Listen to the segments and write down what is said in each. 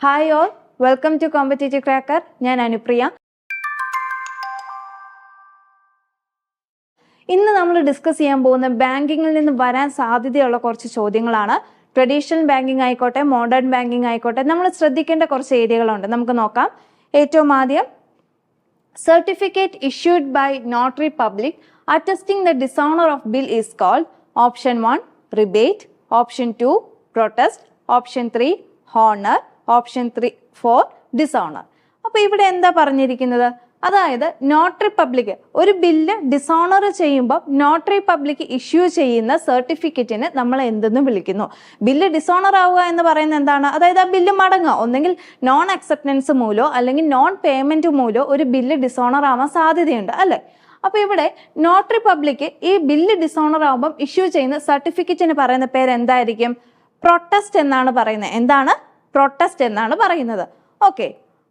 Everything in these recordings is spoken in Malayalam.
Hi all, welcome to competitive cracker. ഞാൻ അനുപ്രിയ. ഇന്ന് നമ്മൾ ഡിസ്കസ് ചെയ്യാൻ പോകുന്ന ബാങ്കിങ്ങിൽ നിന്ന് വരാൻ സാധ്യതയുള്ള കുറച്ച് ചോദ്യങ്ങളാണ്. ട്രഡീഷണൽ ബാങ്കിങ് ആയിക്കോട്ടെ, മോഡേൺ ബാങ്കിങ് ആയിക്കോട്ടെ, നമ്മൾ ശ്രദ്ധിക്കേണ്ട കുറച്ച് ഏരിയകളുണ്ട്. നമുക്ക് നോക്കാം. ഏറ്റവും ആദ്യം, certificate issued by notary public attesting the dishonor of bill is called option 1 rebate, option 2 protest, option 3 honor, option 4 dishonor. അപ്പൊ ഇവിടെ എന്താ പറഞ്ഞിരിക്കുന്നത്? അതായത് നോട്ടറി പബ്ലിക് ഒരു ബില്ല് ഡിസോണർ ചെയ്യുമ്പോൾ നോട്ടറി പബ്ലിക് ഇഷ്യൂ ചെയ്യുന്ന സർട്ടിഫിക്കറ്റിന് നമ്മൾ എന്തെന്ന് വിളിക്കുന്നു? ബില്ല് ഡിസോണർ ആവുക എന്ന് പറയുന്നത് എന്താണ്? അതായത് ആ ബില്ല് മടങ്ങുക, ഒന്നെങ്കിൽ നോൺ അക്സെപ്റ്റൻസ് മൂലോ അല്ലെങ്കിൽ നോൺ പേയ്മെന്റ് മൂലോ ഒരു ബില്ല് ഡിസോണർ ആവാൻ സാധ്യതയുണ്ട്, അല്ലെ? അപ്പൊ ഇവിടെ നോട്ടറി പബ്ലിക് ഈ ബില്ല് ഡിസോണർ ആവുമ്പം ഇഷ്യൂ ചെയ്യുന്ന സർട്ടിഫിക്കറ്റിന് പറയുന്ന പേര് എന്തായിരിക്കും? പ്രൊട്ടസ്റ്റ് എന്നാണ് പറയുന്നത്. എന്താണ്? പ്രൊട്ടസ്റ്റ് എന്നാണ് പറയുന്നത്. ഓക്കെ,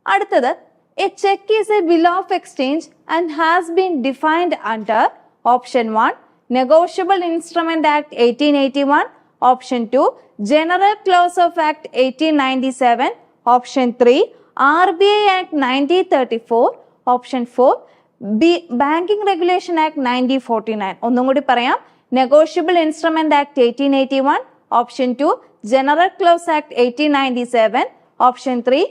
അടുത്തത്, a cheque is A bill of exchange and has been defined under option 1 negotiable instrument act 1881, option 2 general close of act 1897, option 3 RBI act 1934, option 4 banking regulation act 1949. ഒന്നും കൂടി പറയാം. Negotiable instrument act 1881, option 2 general close act 1897, option 3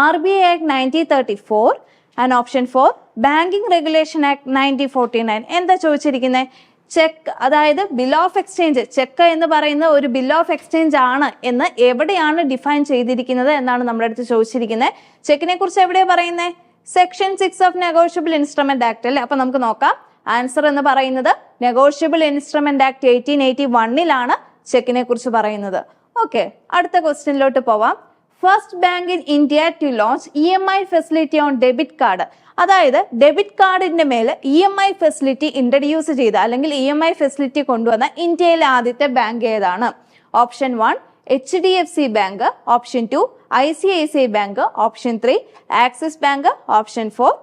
RBI act 1934 and option 4 banking regulation act 1949. എന്താ ചോദിച്ചിരിക്കുന്നത്? ചെക്ക്, അതായത് ബിൽ ഓഫ് എക്സ്ചേഞ്ച്, ചെക്ക് എന്ന് പറയുന്ന ഒരു ബിൽ ഓഫ് എക്സ്ചേഞ്ച് ആണ് എന്ന് എവിടെയാണ് ഡിഫൈൻ ചെയ്തിരിക്കുന്നത് എന്നാണ് നമ്മുടെ അടുത്ത് ചോദിച്ചിരിക്കുന്നത്. ചെക്കിനെ കുറിച്ച് എവിടെയാണ് പറയുന്നത്? Section 6 of negotiable instrument act അല്ലേ? അപ്പൊ നമുക്ക് നോക്കാം. ആൻസർ എന്ന് പറയുന്നത് നെഗോഷ്യബിൾ ഇൻസ്ട്രുമെന്റ് ആക്ട് 1881 ചെക്കിനെ കുറിച്ച് പറയുന്നത്. ഓക്കെ, അടുത്ത ക്വസ്റ്റ്യനിലോട്ട് പോവാം. First bank in India to launch EMI facility on debit card. അതായത് ഡെബിറ്റ് കാർഡിന്റെ മേൽ EMI ഫെസിലിറ്റി ഇൻട്രൊഡ്യൂസ് ചെയ്ത അല്ലെങ്കിൽ EMI ഫെസിലിറ്റി കൊണ്ടുവന്ന ഇന്ത്യയിലെ ആദ്യത്തെ ബാങ്ക് ഏതാണ്? Option 1 HDFC bank, option 2 ICICI bank, option 3 axis bank, option 4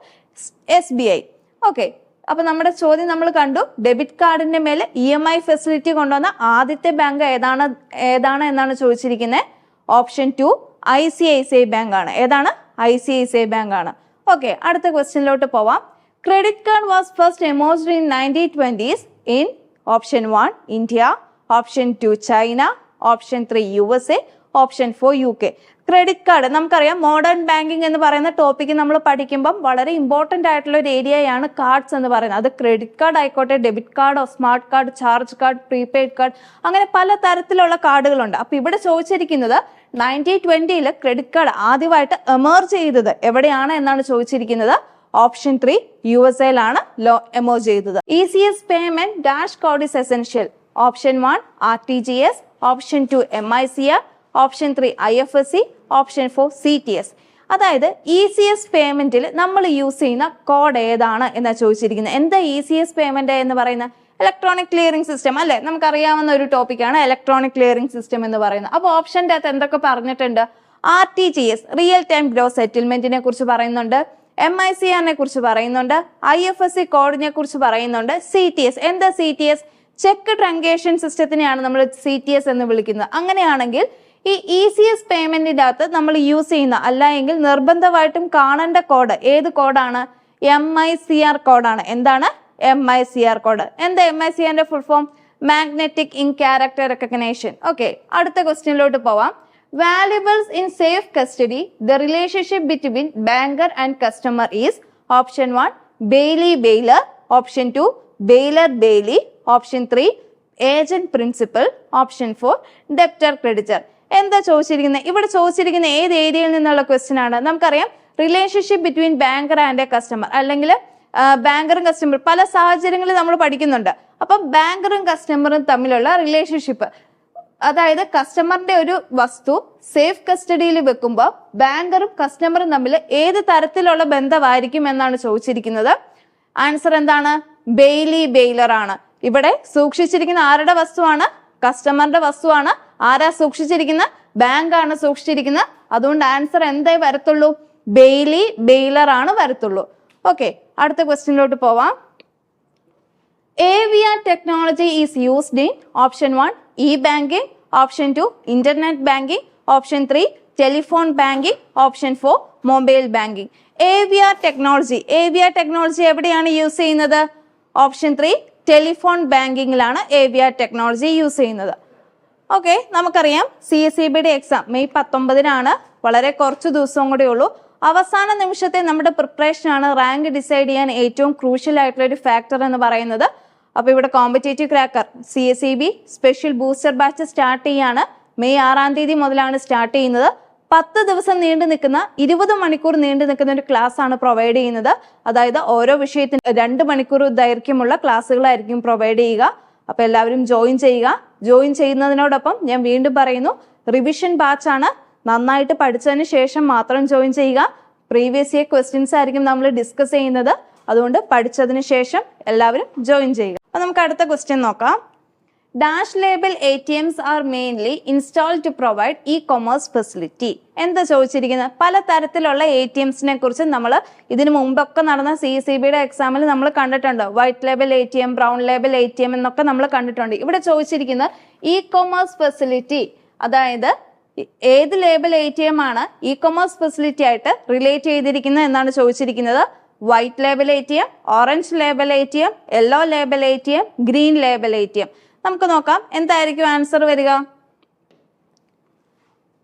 SBI. Okay, അപ്പൊ നമ്മുടെ ചോദ്യം നമ്മൾ കണ്ടു. ഡെബിറ്റ് കാർഡിന്റെ മേലെ EMI ഫെസിലിറ്റി കൊണ്ടുവന്ന ആദ്യത്തെ ബാങ്ക് ഏതാണ് എന്നാണ് ചോദിച്ചിരിക്കുന്നത്. ഓപ്ഷൻ 2 ICICI ബാങ്ക് ആണ്. ഏതാണ്? ICICI ബാങ്ക് ആണ്. ഓക്കെ, അടുത്ത ക്വസ്റ്റ്യനിലോട്ട് പോവാം. Credit card was first emerged in 1920s in option 1 India, option 2 China, option 3 USA, option 4 UK. Credit card നമുക്കറിയാം. മോഡേൺ ബാങ്കിങ് എന്ന് പറയുന്ന ടോപ്പിക്ക് നമ്മൾ പഠിക്കുമ്പം വളരെ ഇമ്പോർട്ടന്റ് ആയിട്ടുള്ള ഒരു ഏരിയയാണ് കാർഡ്സ് എന്ന് പറയുന്നത്. അത് ക്രെഡിറ്റ് കാർഡ് ആയിക്കോട്ടെ, ഡെബിറ്റ് കാർഡോ, smart card, charge card, prepaid card, അങ്ങനെ പല തരത്തിലുള്ള കാർഡുകളുണ്ട്. അപ്പൊ ഇവിടെ ചോദിച്ചിരിക്കുന്നത് 1920 ക്രെഡിറ്റ് കാർഡ് ആദ്യമായിട്ട് എമർജ് ചെയ്തത് എവിടെയാണ് എന്നാണ് ചോദിച്ചിരിക്കുന്നത്. ഓപ്ഷൻ 3 USA എമർജ് ചെയ്തത്. ECS payment dash code is essential. Option 1 RTGS, option 2 MICR, option 3 IFSC, option 4 CTS. അതായത് ECS പേയ്മെന്റിൽ നമ്മൾ യൂസ് ചെയ്യുന്ന കോഡ് ഏതാണ് എന്നാണ് ചോദിച്ചിരിക്കുന്നത്. എന്താ ECS പേയ്മെന്റ് എന്ന് പറയുന്നത്? ഇലക്ട്രോണിക് ക്ലിയറിംഗ് സിസ്റ്റം അല്ലെ? നമുക്കറിയാവുന്ന ഒരു ടോപ്പിക്കാണ് ഇലക്ട്രോണിക് ക്ലിയറിംഗ് സിസ്റ്റം എന്ന് പറയുന്നത്. അപ്പൊ ഓപ്ഷന്റെ അകത്ത് എന്തൊക്കെ പറഞ്ഞിട്ടുണ്ട്? RTGS റിയൽ ടൈം ഗ്രോസ് സെറ്റിൽമെന്റിനെ കുറിച്ച് പറയുന്നുണ്ട്, MICR കുറിച്ച് പറയുന്നുണ്ട്, IFSC കോഡിനെ കുറിച്ച് പറയുന്നുണ്ട്, CTS. എന്താ CTS? ചെക്ക് ട്രങ്കേഷൻ സിസ്റ്റത്തിനെയാണ് നമ്മൾ CTS എന്ന് വിളിക്കുന്നത്. അങ്ങനെയാണെങ്കിൽ ഈ ECS പേയ്മെന്റിന്റെ അകത്ത് നമ്മൾ യൂസ് ചെയ്യുന്ന അല്ല എങ്കിൽ നിർബന്ധമായിട്ടും കാണേണ്ട കോഡ് ഏത് കോഡാണ്? MICR കോഡാണ്. എന്താണ്? MICR code. എന്താ MICRന്റെ full form? Magnetic ink character recognition. Okay, അടുത്ത ക്വസ്റ്റ്യനിലോട്ട് പോവാം. Valuables in safe custody the relationship between banker and customer is option 1 bailee bailor, option 2 bailor bailee, option 3 agent principal, option 4 debtor creditor. എന്താ ചോദിച്ചിരിക്കുന്നത്? ഇവിടെ ചോദിച്ചിരിക്കുന്ന ഏത് ഏരിയയിൽ നിന്നുള്ള ക്വസ്റ്റ്യൻ ആണ്? നമുക്കറിയാം relationship between banker and customer, അല്ലെങ്കിൽ ബാങ്കറും കസ്റ്റമറും പല സാഹചര്യങ്ങളിൽ നമ്മൾ പഠിക്കുന്നുണ്ട്. അപ്പം ബാങ്കറും കസ്റ്റമറും തമ്മിലുള്ള റിലേഷൻഷിപ്പ്, അതായത് കസ്റ്റമറിന്റെ ഒരു വസ്തു സേഫ് കസ്റ്റഡിയിൽ വെക്കുമ്പോൾ ബാങ്കറും കസ്റ്റമറും തമ്മിൽ ഏത് തരത്തിലുള്ള ബന്ധമായിരിക്കും എന്നാണ് ചോദിച്ചിരിക്കുന്നത്. ആൻസർ എന്താണ്? ബെയിലി ബെയിലർ ആണ്. ഇവിടെ സൂക്ഷിച്ചിരിക്കുന്ന ആരുടെ വസ്തുവാണ്? കസ്റ്റമറിന്റെ വസ്തുവാണ്. ആരാ സൂക്ഷിച്ചിരിക്കുന്ന? ബാങ്കാണ് സൂക്ഷിച്ചിരിക്കുന്നത്. അതുകൊണ്ട് ആൻസർ എന്തേ വരത്തുള്ളൂ? ബെയിലി ബെയിലർ ആണ് വരത്തുള്ളൂ. ഓക്കെ, അടുത്ത ക്വസ്റ്റ്യനിലോട്ട് പോവാം. AVR technology is used in option 1 e-banking, option 2 internet banking, option 3 telephone banking. Option 4 mobile banking. AVR technology എവിടെയാണ് യൂസ് ചെയ്യുന്നത്? ഓപ്ഷൻ 3 ടെലിഫോൺ ബാങ്കിങ്ങിലാണ് AVR ടെക്നോളജി യൂസ് ചെയ്യുന്നത്. ഓക്കെ, നമുക്കറിയാം CSEBയുടെ എക്സാം മെയ് 19-നാണ്. വളരെ കുറച്ച് ദിവസവും കൂടെ ഉള്ളൂ. അവസാന നിമിഷത്തെ നമ്മുടെ പ്രിപ്പറേഷൻ ആണ് റാങ്ക് ഡിസൈഡ് ചെയ്യാൻ ഏറ്റവും ക്രൂഷ്യൽ ആയിട്ടുള്ള ഒരു ഫാക്ടർ എന്ന് പറയുന്നത്. അപ്പോൾ ഇവിടെ competitive cracker CSEB special booster batch start ചെയ്യാണ്. മെയ് 6-ാം തീയതി മുതലാണ് സ്റ്റാർട്ട് ചെയ്യുന്നത്. 10 ദിവസം നീണ്ടു നിൽക്കുന്ന 20 മണിക്കൂർ നീണ്ടു നിൽക്കുന്ന ഒരു ക്ലാസ് ആണ് പ്രൊവൈഡ് ചെയ്യുന്നത്. അതായത് ഓരോ വിഷയത്തിന് 2 മണിക്കൂർ ദൈർഘ്യമുള്ള ക്ലാസ്സുകളായിരിക്കും പ്രൊവൈഡ് ചെയ്യുക. അപ്പൊ എല്ലാവരും ജോയിൻ ചെയ്യുക. ജോയിൻ ചെയ്യുന്നതിനോടൊപ്പം ഞാൻ വീണ്ടും പറയുന്നു, റിവിഷൻ ബാച്ച് ആണ്. നന്നായിട്ട് പഠിച്ചതിന് ശേഷം മാത്രം ജോയിൻ ചെയ്യുക. പ്രീവിയസ് ഇയർ ക്വസ്റ്റ്യൻസ് ആയിരിക്കും നമ്മൾ ഡിസ്കസ് ചെയ്യുന്നത്. അതുകൊണ്ട് പഠിച്ചതിന് ശേഷം എല്ലാവരും ജോയിൻ ചെയ്യുക. അപ്പൊ നമുക്ക് അടുത്ത ക്വസ്റ്റ്യൻ നോക്കാം. Dash label ATMs are mainly installed to provide e-commerce facility. എന്താ ചോദിച്ചിരിക്കുന്നത്? പല തരത്തിലുള്ള ATMsനെ കുറിച്ച് നമ്മൾ ഇതിനു മുമ്പൊക്കെ നടന്ന CSEBയുടെ എക്സാമിൽ നമ്മൾ കണ്ടിട്ടുണ്ട്. White label ATM, brown label ATM എന്നൊക്കെ നമ്മൾ കണ്ടിട്ടുണ്ട്. ഇവിടെ ചോദിച്ചിരിക്കുന്നത് ഇ-കൊമേഴ്സ് ഫെസിലിറ്റി, അതായത് ഏത് ലേബൽ ATM ആണ് ഇ-കൊമേഴ്സ് ഫെസിലിറ്റി ആയിട്ട് റിലേറ്റ് ചെയ്തിരിക്കുന്നത് എന്നാണ് ചോദിച്ചിരിക്കുന്നത്. White label ATM, orange label ATM, yellow label ATM, green label ATM. നമുക്ക് നോക്കാം എന്തായിരിക്കും ആൻസർ വരിക.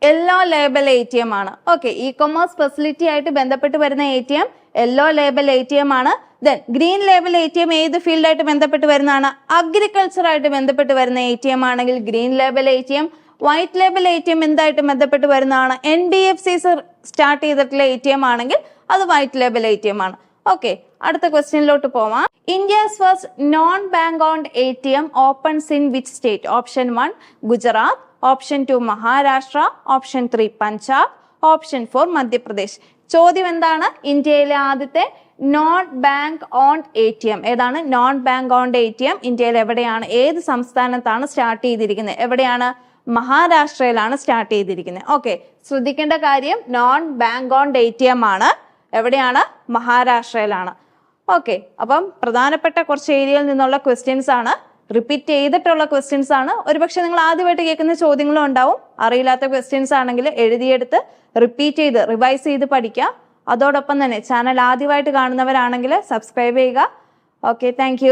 യെല്ലോ ലേബൽ ATM ആണ്. ഓക്കെ, ഇ-കൊമേഴ്സ് ഫെസിലിറ്റി ആയിട്ട് ബന്ധപ്പെട്ട് വരുന്ന ATM യെല്ലോ ലേബൽ ATM ആണ്. ദെൻ ഗ്രീൻ ലേബൽ ATM ഏത് ഫീൽഡായിട്ട് ബന്ധപ്പെട്ട് വരുന്നതാണ്? അഗ്രികൾച്ചർ ആയിട്ട് ബന്ധപ്പെട്ട് വരുന്ന ATM ആണെങ്കിൽ green label ATM. White label ATM എന്തായിട്ട് ബന്ധപ്പെട്ട് വരുന്നതാണ്? NBFCs സ്റ്റാർട്ട് ചെയ്തിട്ടുള്ള ATM ആണെങ്കിൽ അത് വൈറ്റ് ലേബൽ ATM ആണ്. ഓക്കെ, അടുത്ത ക്വസ്റ്റ്യനിലോട്ട് പോവാം. India's first non bank owned ATM opens in which state? Option 1 Gujarat, option 2 Maharashtra, option 3 Punjab, option 4 Madhya Pradesh. ചോദ്യം എന്താണ്? ഇന്ത്യയിലെ ആദ്യത്തെ നോൺ ബാങ്ക് ഓൺഡ് ATM ഏതാണ്? നോൺ ബാങ്ക് ഓൺഡ് ATM ഇന്ത്യയിൽ എവിടെയാണ്? ഏത് സംസ്ഥാനത്താണ് സ്റ്റാർട്ട് ചെയ്തിരിക്കുന്നത്? എവിടെയാണ്? മഹാരാഷ്ട്രയിലാണ് സ്റ്റാർട്ട് ചെയ്തിരിക്കുന്നത്. ഓക്കെ, ശ്രദ്ധിക്കേണ്ട കാര്യം നോൺ ബാങ്ക് ഓൺഡ് ATM ആണ്. എവിടെയാണ്? മഹാരാഷ്ട്രയിലാണ്. ഓക്കെ, അപ്പം പ്രധാനപ്പെട്ട കുറച്ച് ഏരിയയിൽ നിന്നുള്ള ക്വസ്റ്റ്യൻസ് ആണ്, റിപ്പീറ്റ് ചെയ്തിട്ടുള്ള ക്വസ്റ്റ്യൻസ് ആണ്. ഒരുപക്ഷെ നിങ്ങൾ ആദ്യമായിട്ട് കേൾക്കുന്ന ചോദ്യങ്ങളും ഉണ്ടാവും. അറിയില്ലാത്ത ക്വസ്റ്റ്യൻസ് ആണെങ്കിൽ എഴുതിയെടുത്ത് റിപ്പീറ്റ് ചെയ്ത് റിവൈസ് ചെയ്ത് പഠിക്കുക. അതോടൊപ്പം തന്നെ ചാനൽ ആദ്യമായിട്ട് കാണുന്നവരാണെങ്കിൽ സബ്സ്ക്രൈബ് ചെയ്യുക. Okay, thank